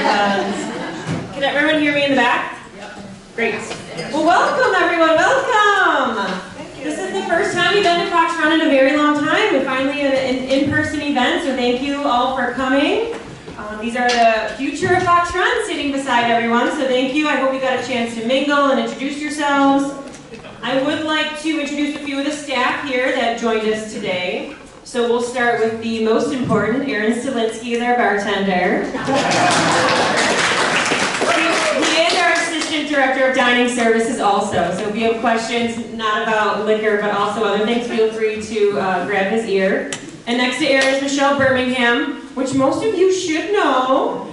And can everyone hear me in the back? Great. Well, welcome everyone, welcome! This is the first time we've been to Fox Run in a very long time. We're finally in an in-person event, so thank you all for coming. These are the future of Fox Run sitting beside everyone, so thank you. I hope you got a chance to mingle and introduce yourselves. I would like to introduce a few of the staff here that joined us today. So we'll start with the most important. Aaron Stalinsky is our bartender. He is our Assistant Director of Dining Services also. So if you have questions, not about liquor, but also other things, feel free to grab his ear. And next to Aaron is Michelle Birmingham, which most of you should know.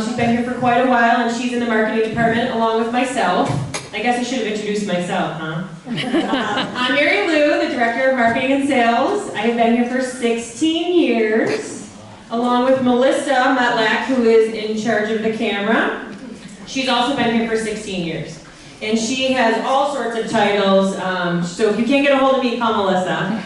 She's been here for quite a while, and she's in the marketing department along with myself. I guess I should have introduced myself, huh? I'm Mary Lou, the Director of Marketing and Sales. I have been here for 16 years, along with Melissa Metlack, who is in charge of the camera. She's also been here for 16 years. And she has all sorts of titles, so if you can't get a hold of me, call Melissa.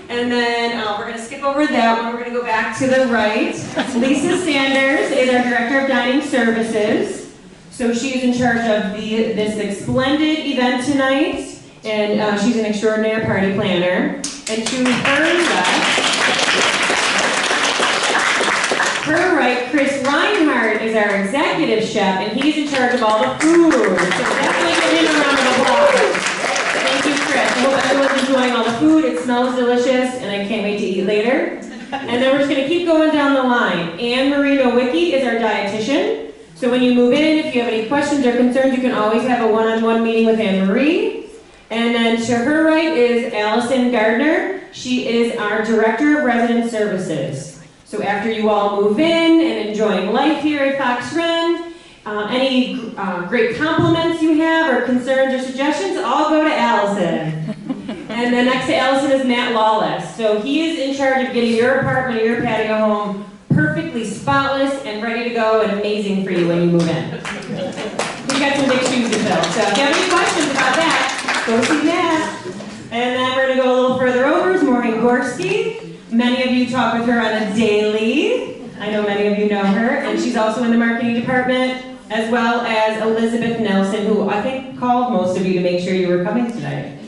And then we're going to skip over that one. We're going to go back to the right. Lisa Sanders is our Director of Dining Services. So she's in charge of this splendid event tonight, and she's an extraordinary party planner. And to her right, Chris Reinhardt is our executive chef, and he's in charge of all the food. So definitely give him a round of applause. Thank you, Chris. I hope everyone's enjoying all the food. It smells delicious, and I can't wait to eat later. And then we're just going to keep going down the line. Anne Marie Nowicki is our dietitian. So when you move in, if you have any questions or concerns, you can always have a one-on-one meeting with Anne Marie. And then to her right is Allison Gardner. She is our Director of Resident Services. So after you all move in and enjoying life here at Fox Run, any great compliments you have or concerns or suggestions, all go to Allison. And then next to Allison is Matt Lawless. So he is in charge of getting your apartment or your patio home perfectly spotless and ready to go and amazing for you when you move in. We've got some big shoes to fill. So if you have any questions about that, go see Matt. And then we're going to go a little further over is Maureen Gorski. Many of you talk with her on a daily. I know many of you know her. And she's also in the marketing department, as well as Elizabeth Nelson, who I think called most of you to make sure you were coming tonight.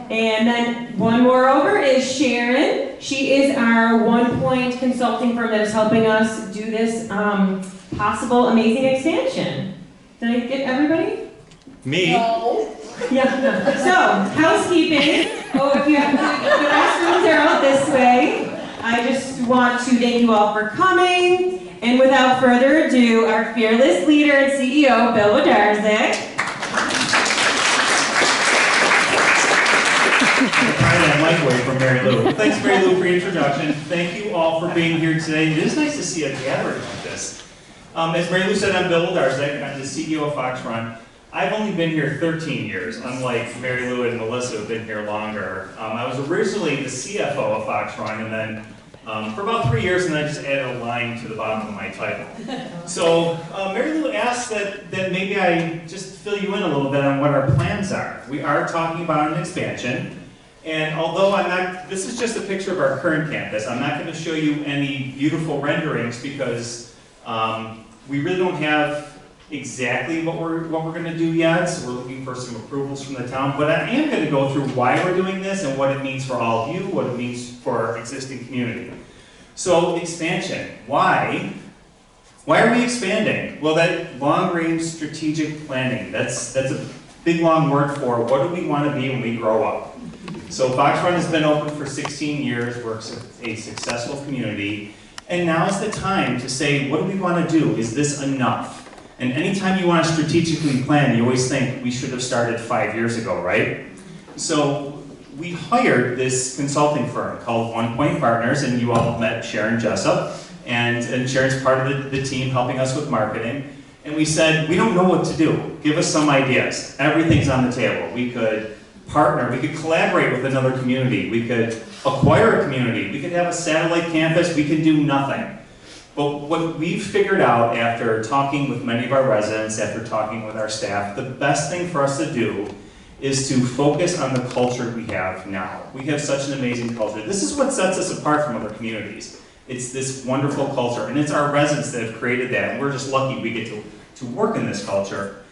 And then one more over is Sharon. She is our One Point consulting firm that is helping us do this possible amazing expansion. Did I get everybody? Me? No. Yeah. So, housekeeping. Oh, if you have the restrooms are out this way. I just want to thank you all for coming. And without further ado, our fearless leader and CEO, Bill Wlodarczyk. That mic away from Mary Lou. Thanks, Mary Lou, for your introduction. Thank you all for being here today. It is nice to see a gathering like this. As Mary Lou said, I'm Bill Wlodarczyk. I'm the CEO of Fox Run. I've only been here 13 years, unlike Mary Lou and Melissa who've been here longer. I was originally the CFO of Fox Run, and then for about 3 years, and then I just added a line to the bottom of my title. So Mary Lou asked that maybe I just fill you in a little bit on what our plans are. We are talking about an expansion. And although this is just a picture of our current campus, I'm not going to show you any beautiful renderings because we really don't have exactly what we're going to do yet. So we're looking for some approvals from the town. But I am going to go through why we're doing this and what it means for all of you, what it means for our existing community. So expansion, why? Why are we expanding? Well, that long-range strategic planning, that's a big long word for what do we want to be when we grow up. So Fox Run has been open for 16 years, we're a successful community, and now is the time to say, what do we want to do? Is this enough? And anytime you want to strategically plan, you always think we should have started 5 years ago, right? So we hired this consulting firm called One Point Partners, and you all met Sharon Jessup, and Sharon's part of the team helping us with marketing. And we said, we don't know what to do. Give us some ideas. Everything's on the table. We could partner, we could collaborate with another community, we could acquire a community, we could have a satellite campus, we could do nothing. But what we've figured out after talking with many of our residents, after talking with our staff, the best thing for us to do is to focus on the culture we have now. We have such an amazing culture. This is what sets us apart from other communities. It's this wonderful culture, and it's our residents that have created that, and we're just lucky we get to work in this culture.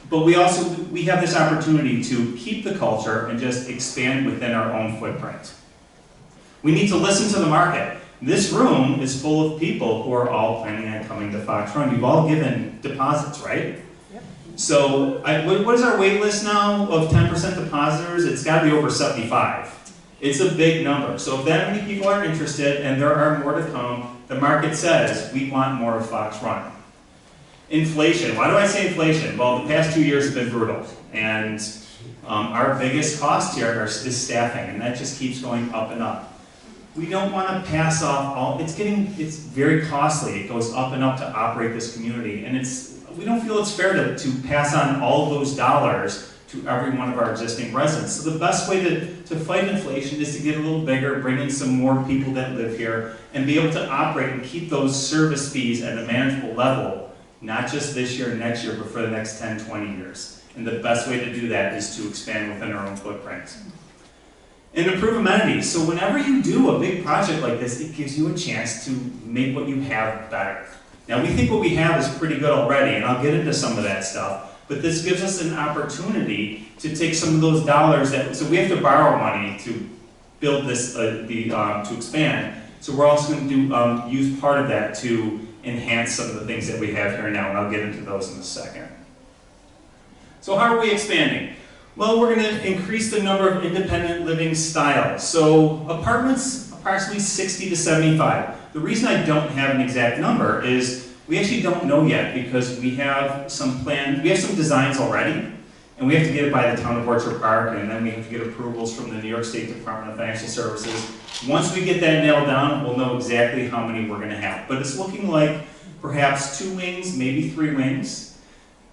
But we have this opportunity to keep the culture and just expand within our own footprint. We need to listen to the market. This room is full of people who are all planning on coming to Fox Run. You've all given deposits, right? Yep. So what is our wait list now of 10% depositors? It's got to be over 75. It's a big number. So if that many people are interested, and there are more to come, the market says we want more of Fox Run. Inflation. Why do I say inflation? Well, the past 2 years have been brutal. And our biggest cost here is staffing, and that just keeps going up and up. We don't want to pass off all, it's very costly. It goes up and up to operate this community, and we don't feel it's fair to pass on all those dollars to every one of our existing residents. So the best way to fight inflation is to get a little bigger, bring in some more people that live here, and be able to operate and keep those service fees at a manageable level, not just this year and next year, but for the next 10, 20 years. And the best way to do that is to expand within our own footprint. And improve amenities. So whenever you do a big project like this, it gives you a chance to make what you have better. Now we think what we have is pretty good already, and I'll get into some of that stuff, but this gives us an opportunity to take some of those dollars so we have to borrow money to build this, to expand. So we're also going to use part of that to enhance some of the things that we have here now, and I'll get into those in a second. So how are we expanding? Well, we're going to increase the number of independent living styles. So apartments, approximately 60 to 75. The reason I don't have an exact number is we actually don't know yet, because we have some designs already, and we have to get it by the town of Orchard Park, and then we have to get approvals from the New York State Department of Financial Services. Once we get that nailed down, we'll know exactly how many we're going to have. But it's looking like perhaps 2 wings, maybe 3 wings.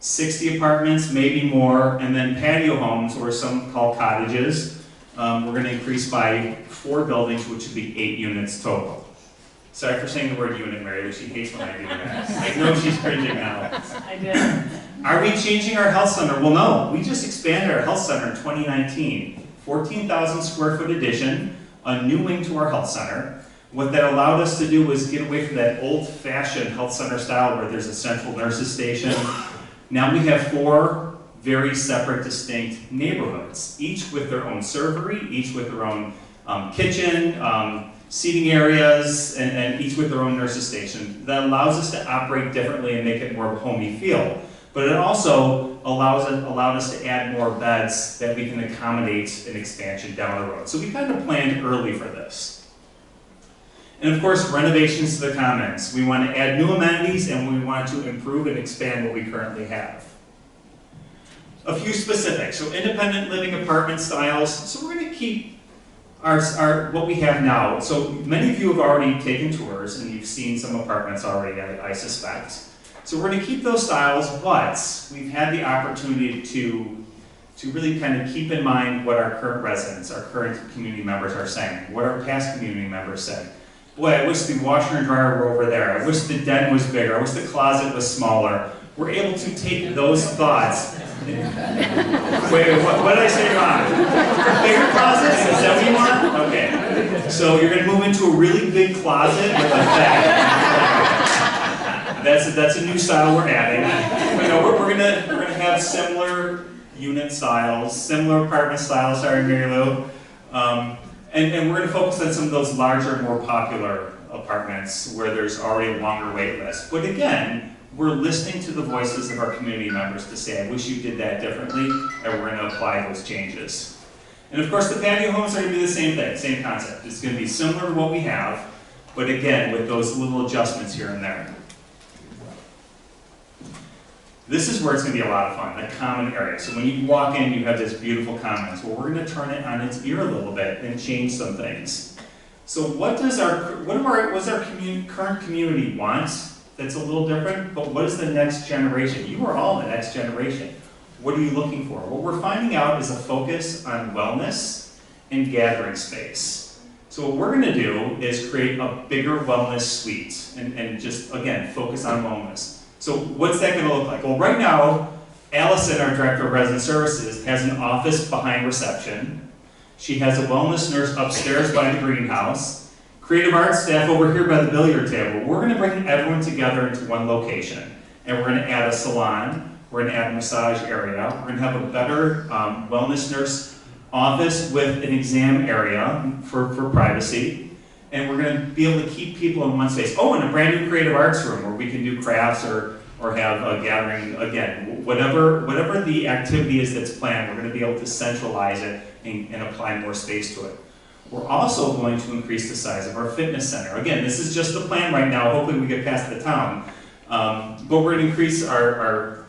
60 apartments, maybe more, and then patio homes, or some call cottages. We're going to increase by 4 buildings, which would be 8 units total. Sorry for saying the word unit, Mary Lou. She hates when I do that. I know she's cringing now. I did. Are we changing our health center? Well, no. We just expanded our health center in 2019. 14,000 square foot addition, a new wing to our health center. What that allowed us to do was get away from that old-fashioned health center style where there's a central nurses station. Now we have 4 very separate, distinct neighborhoods, each with their own servery, each with their own kitchen, seating areas, and each with their own nurses station. That allows us to operate differently and make it more of a homey feel. But it also allowed us to add more beds that we can accommodate an expansion down the road. So we kind of planned early for this. And of course, renovations to the commons. We want to add new amenities, and we want to improve and expand what we currently have. A few specifics. So independent living apartment styles. So we're going to keep our what we have now. So many of you have already taken tours, and you've seen some apartments already, I suspect. So we're going to keep those styles, but we've had the opportunity to really kind of keep in mind what our current residents, our current community members are saying, what our past community members said. Boy, I wish the washer and dryer were over there. I wish the den was bigger. I wish the closet was smaller. We're able to take those thoughts. Wait, what did I say wrong? Bigger closets? Is that what you want? Okay. So you're going to move into a really big closet with a bed. That's a new style we're adding. But no, we're gonna have similar unit styles, similar apartment styles. Sorry, Mary Lou. And we're going to focus on some of those larger, more popular apartments where there's already a longer wait list. But again, we're listening to the voices of our community members to say, I wish you did that differently, and we're going to apply those changes. And of course, the patio homes are going to be the same thing, same concept. It's going to be similar to what we have, but again, with those little adjustments here and there. This is where it's going to be a lot of fun, the common area. So when you walk in, you have this beautiful commons. Well, we're going to turn it on its ear a little bit and change some things. So what does our current community want that's a little different? But what is the next generation? You are all the next generation. What are you looking for? What we're finding out is a focus on wellness and gathering space. So what we're going to do is create a bigger wellness suite and just, again, focus on wellness. So what's that going to look like? Well, right now, Allison, our Director of Resident Services, has an office behind reception. She has a wellness nurse upstairs by the greenhouse, Creative arts staff over here by the billiard table, we're going to bring everyone together into one location. And we're going to add a salon, we're going to add a massage area, we're going to have a better wellness nurse office with an exam area for privacy. And we're going to be able to keep people in one space. Oh, and a brand new creative arts room where we can do crafts or have a gathering, again, whatever the activity is that's planned, we're going to be able to centralize it and apply more space to it. We're also going to increase the size of our fitness center. Again, this is just the plan right now. Hopefully we get past the town. But we're going to increase our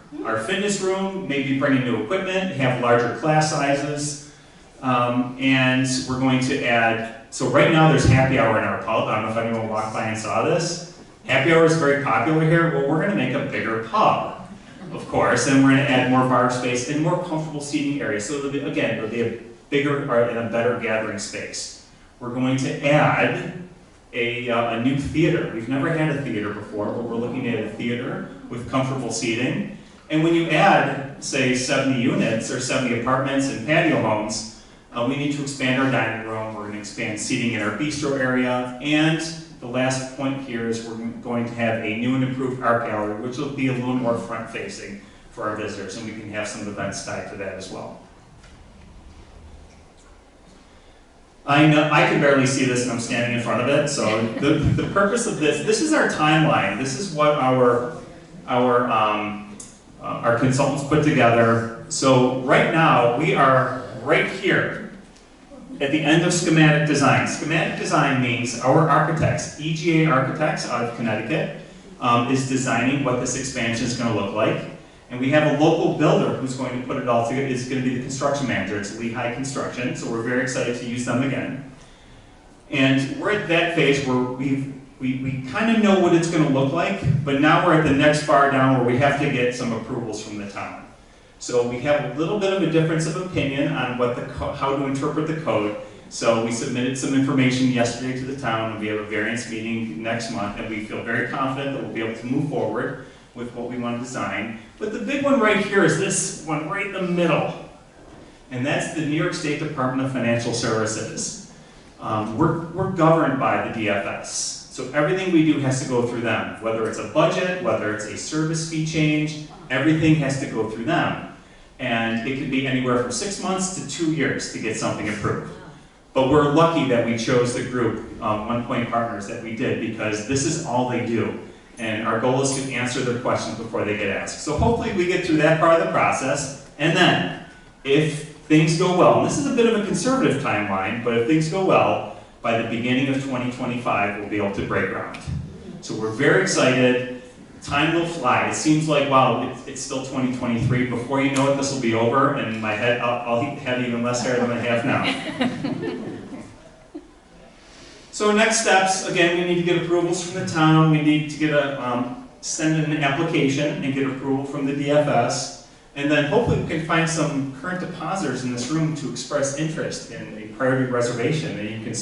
fitness room, maybe bring in new equipment, have larger class sizes, and we're going to add, so right now there's happy hour in our pub. I don't know if anyone walked by and saw this. Happy hour is very popular here. Well, we're going to make a bigger pub, of course, and we're going to add more bar space and more comfortable seating areas. So it'll be, again, it'll be a bigger or in a better gathering space. We're going to add a new theater. We've never had a theater before, but we're looking at a theater with comfortable seating. And when you add, say, 70 units or 70 apartments and patio homes, we need to expand our dining room. We're going to expand seating in our bistro area. And the last point here is we're going to have a new and improved art gallery, which will be a little more front-facing for our visitors, and we can have some events tied to that as well. I know I can barely see this and I'm standing in front of it, so the purpose of this is our timeline. This is what our consultants put together. So right now, we are right here at the end of schematic design. Schematic design means our architects, EGA Architects out of Connecticut, is designing what this expansion is going to look like. And we have a local builder who's going to put it all together, is going to be the construction manager. It's Lehigh Construction, so we're very excited to use them again. And we're at that phase where we kind of know what it's going to look like, but now we're at the next bar down where we have to get some approvals from the town. So we have a little bit of a difference of opinion on what how to interpret the code. So we submitted some information yesterday to the town, and we have a variance meeting next month, and we feel very confident that we'll be able to move forward with what we want to design. But the big one right here is this one right in the middle. And that's the New York State Department of Financial Services. We're governed by the DFS. So everything we do has to go through them. Whether it's a budget, whether it's a service fee change, everything has to go through them. And it could be anywhere from 6 months to 2 years to get something approved. But we're lucky that we chose the group, One Point Partners, that we did, because this is all they do. And our goal is to answer their questions before they get asked. So hopefully we get through that part of the process, and then, if things go well, and this is a bit of a conservative timeline, but if things go well, by the beginning of 2025, we'll be able to break ground. So we're very excited. Time will fly. It seems like, wow, it's still 2023. Before you know it, this will be over, and my head, I'll have even less hair than I have now. So next steps, again, we need to get approvals from the town. We need to get send in an application and get approval from the DFS. And then hopefully we can find some current depositors in this room to express interest in a priority reservation that you can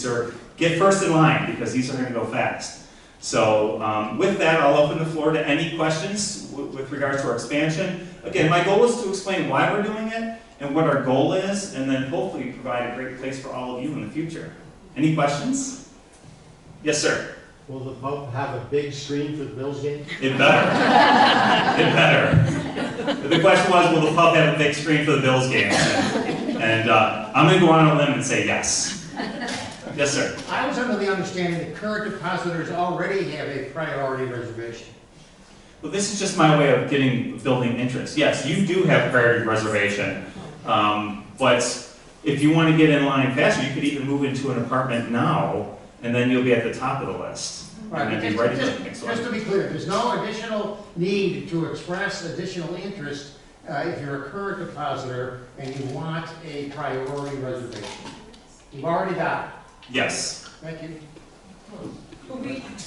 get first in line, because these are going to go fast. So with that, I'll open the floor to any questions with regards to our expansion. Again, my goal is to explain why we're doing it and what our goal is, and then hopefully provide a great place for all of you in the future. Any questions? Yes, sir. Will the pub have a big screen for the Bills game? It better. It better. The question was, will the pub have a big screen for the Bills game? And I'm going to go on a limb and say yes. Yes, sir. I was under the understanding that current depositors already have a priority reservation. Well, this is just my way of building interest. Yes, you do have priority reservation, but if you want to get in line faster, you could even move into an apartment now, and then you'll be at the top of the list. Right, And then be but ready for the next one. just to be clear, there's no additional need to express additional interest if you're a current depositor and you want a priority reservation. You've already got it. Yes. Thank you.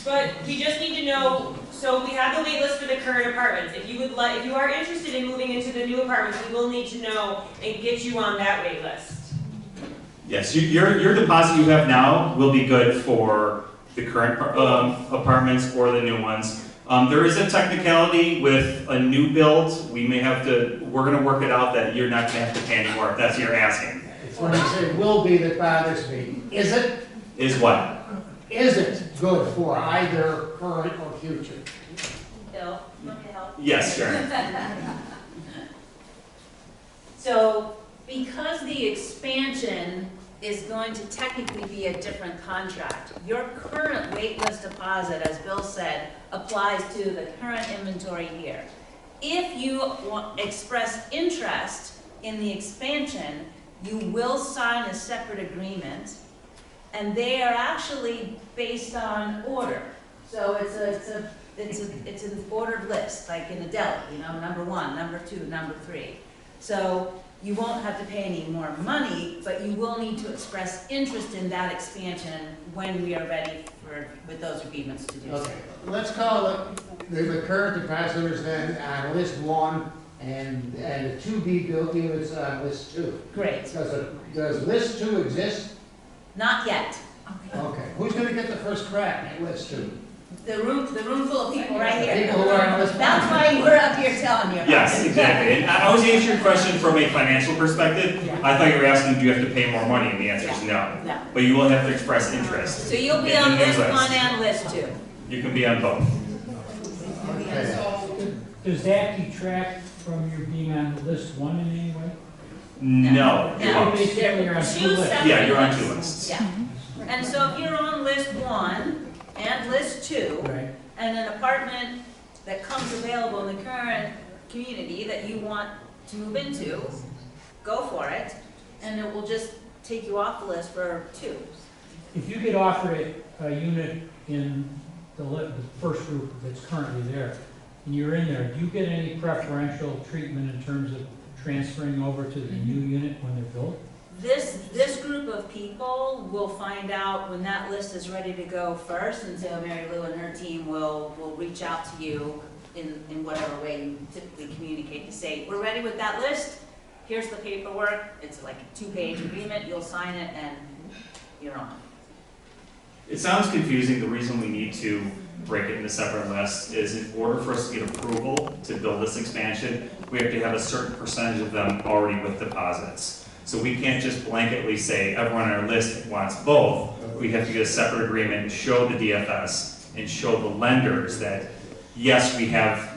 But we just need to know, so we have the wait list for the current apartments. If you are interested in moving into the new apartments, we will need to know and get you on that wait list. Yes, your deposit you have now will be good for the current apartments or the new ones. There is a technicality with a new build. We're going to work it out that you're not going to have to pay anymore if that's what you're asking. It's when you say will be that bothers me. Is it? Is what? isn't good for either current or future. Bill, want me to help? Yes, sure. So, because the expansion is going to technically be a different contract, your current waitlist deposit, as Bill said, applies to the current inventory here. If you express interest in the expansion, you will sign a separate agreement, and they are actually based on order. So it's an ordered list, like in a deli, you know, number 1, number 2, number 3. So you won't have to pay any more money, but you will need to express interest in that expansion when we are ready with those agreements to do so. Okay, let's call it the current depositors then on list 1 and the to-be-built units on list 2. Great. Does list 2 exist? Not yet. Okay, who's gonna get the first crack at list 2? The room full of people right here. People who are on list 1. That's why you were up here telling you about Yes, it. exactly. And I was answering your question from a financial perspective. Yeah. I thought you were asking, do you have to pay more money? And the answer is no. No. But you will have to express interest. So you'll be in on the new list 1 and list 2. You can be on both. Okay. Does that detract from your being on list 1 in any way? No. you No. won't. Basically, you're on Two 2 lists. separate Yeah, you're on 2 lists. lists. Yeah. And so if you're on list 1 and list 2, Right. and an apartment that comes available in the current community that you want to move into, go for it, and it will just take you off the list for 2. If you get offered a unit in the first group that's currently there, and you're in there, do you get any preferential treatment in terms of transferring over to the new unit when they're built? This group of people will find out when that list is ready to go first, and so Mary Lou and her team will reach out to you in whatever way you typically communicate to say, we're ready with that list, here's the paperwork, it's like a 2-page agreement, you'll sign it, and you're on. It sounds confusing. The reason we need to break it into separate lists is in order for us to get approval to build this expansion, we have to have a certain percentage of them already with deposits. So we can't just blanketly say everyone on our list wants both. We have to get a separate agreement and show the DFS and show the lenders that, yes, we have,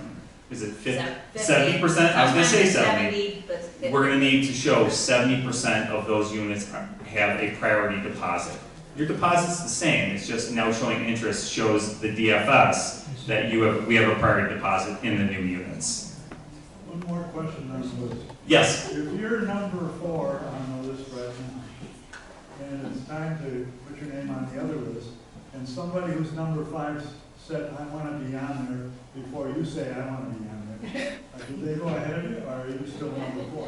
is it 70%? I was gonna say 70. But We're gonna need to show 70% of those units have a priority deposit. Your deposit's the same, it's just now showing interest shows the DFS that we have a priority deposit in the new units. One more question on the list. Yes, If you're number 4 on the list right now, and it's time to put your name on the other list, and somebody who's number 5 said, I want to be on there before you say, I want to be on there, do they go ahead of you, or are you still number 4?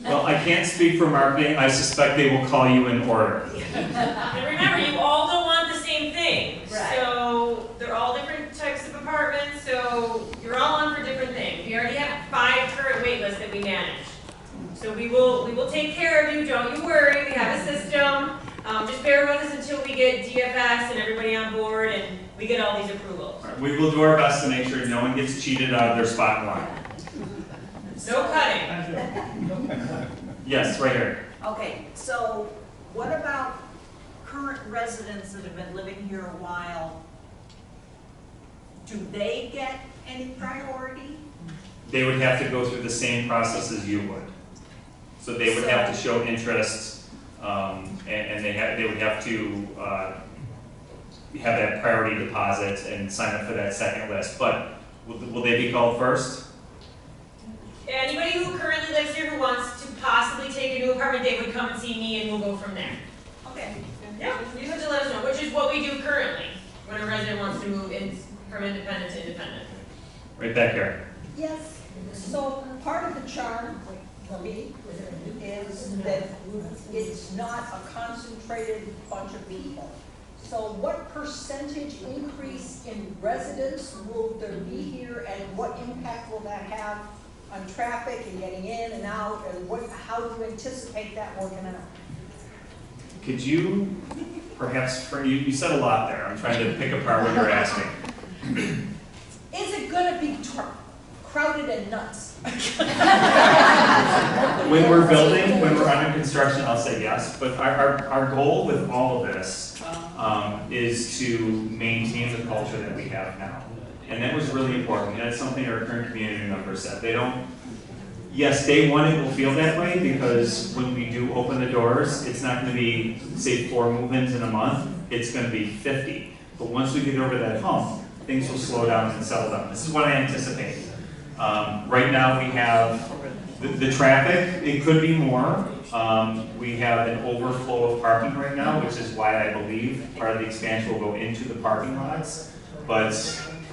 well, I can't speak for marketing, I suspect they will call you in order. And remember, you all don't want the same thing. Right. So they're all different types of apartments, so you're all on for different things. We already have 5 current wait lists that we manage. So we will take care of you, don't you worry, we have a system. Just bear with us until we get DFS and everybody on board and we get all these approvals. All right, we will do our best to make sure no one gets cheated out of their spot in line. No cutting. Yes, right here. Okay, so what about current residents that have been living here a while? Do they get any priority? They would have to go through the same process as you would. So they would have to show interest, and they would have to have that priority deposit and sign up for that second list. But will they be called first? Anybody who currently lives here who wants to possibly take a new apartment, they would come and see me and we'll go from there. Okay. Yeah, you just have to let us know, which is what we do currently when a resident wants to move in from independent to independent. Right back here. Yes, so part of the charm for me is that it's not a concentrated bunch of people. So what percentage increase in residents will there be here, and what impact will that have on traffic and getting in and out, and how do you anticipate that working out? Could you perhaps, you said a lot there. I'm trying to pick apart what you're asking. Is it gonna be crowded and nuts? When we're building, when we're under construction, I'll say yes. But our goal with all of this is to maintain the culture that we have now. And that was really important. That's something our current community members said. They don't, yes, day one it will feel that way because when we do open the doors, it's not going to be, say, 4 move-ins in a month. It's going to be 50. But once we get over that hump, things will slow down and settle down. This is what I anticipate. Right now we have the traffic, it could be more. We have an overflow of parking right now, which is why I believe part of the expansion will go into the parking lots. But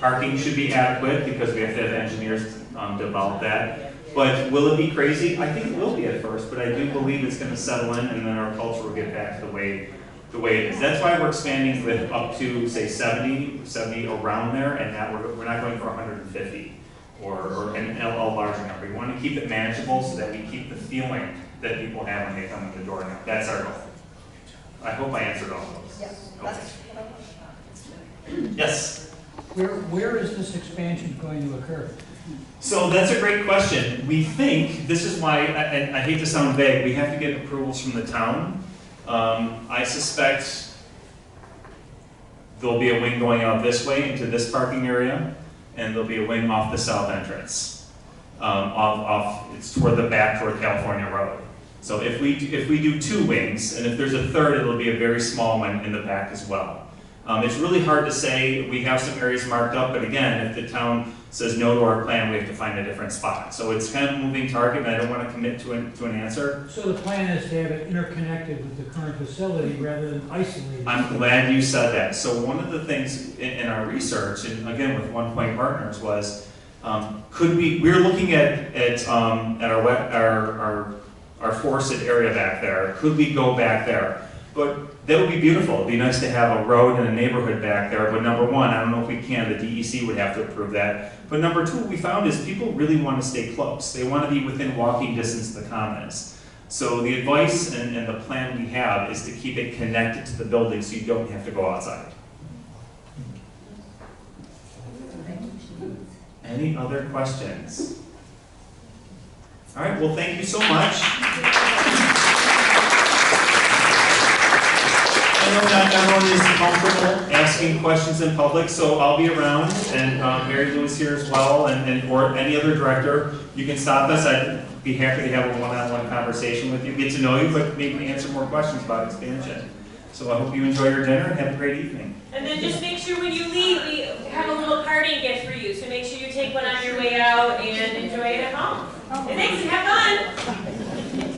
parking should be adequate because we have to have engineers develop that. But will it be crazy? I think it will be at first, but I do believe it's going to settle in and then our culture will get back to the way it is. That's why we're expanding with up to, say, 70 around there, and that we're not going for 150 or a larger number. We want to keep it manageable so that we keep the feeling that people have when they come in the door now. That's our goal. I hope I answered all of those. Yes, Okay. that's what I want. Yes? Where is this expansion going to occur? So that's a great question. We think, this is why, and I hate to sound vague, we have to get approvals from the town. I suspect there'll be a wing going out this way into this parking area, and there'll be a wing off the south entrance. It's toward the back toward California Road. So if we do 2 wings, and if there's a third, it'll be a very small one in the back as well. It's really hard to say. We have some areas marked up, but again, if the town says no to our plan, we have to find a different spot. So it's kind of a moving target, and I don't want to commit to an answer. So the plan is to have it interconnected with the current facility rather than isolated? I'm glad you said that. So one of the things in our research, and again with One Point Partners, was we're looking at our forested area back there. Could we go back there? But that would be beautiful. It'd be nice to have a road and a neighborhood back there. But number one, I don't know if we can. The DEC would have to approve that. But number two, what we found is people really want to stay close. They want to be within walking distance of the commons. So the advice and the plan we have is to keep it connected to the building so you don't have to go outside. Any other questions? All right, well, thank you so much. I know not everyone is comfortable asking questions in public, so I'll be around, and Mary Lou is here as well, or any other director. You can stop us. I'd be happy to have a one-on-one conversation with you, get to know you, but maybe answer more questions about expansion. So I hope you enjoy your dinner and have a great evening. And then just make sure when you leave, we have a little party gift for you. So make sure you take one on your way out and enjoy it at home. And thanks and have fun.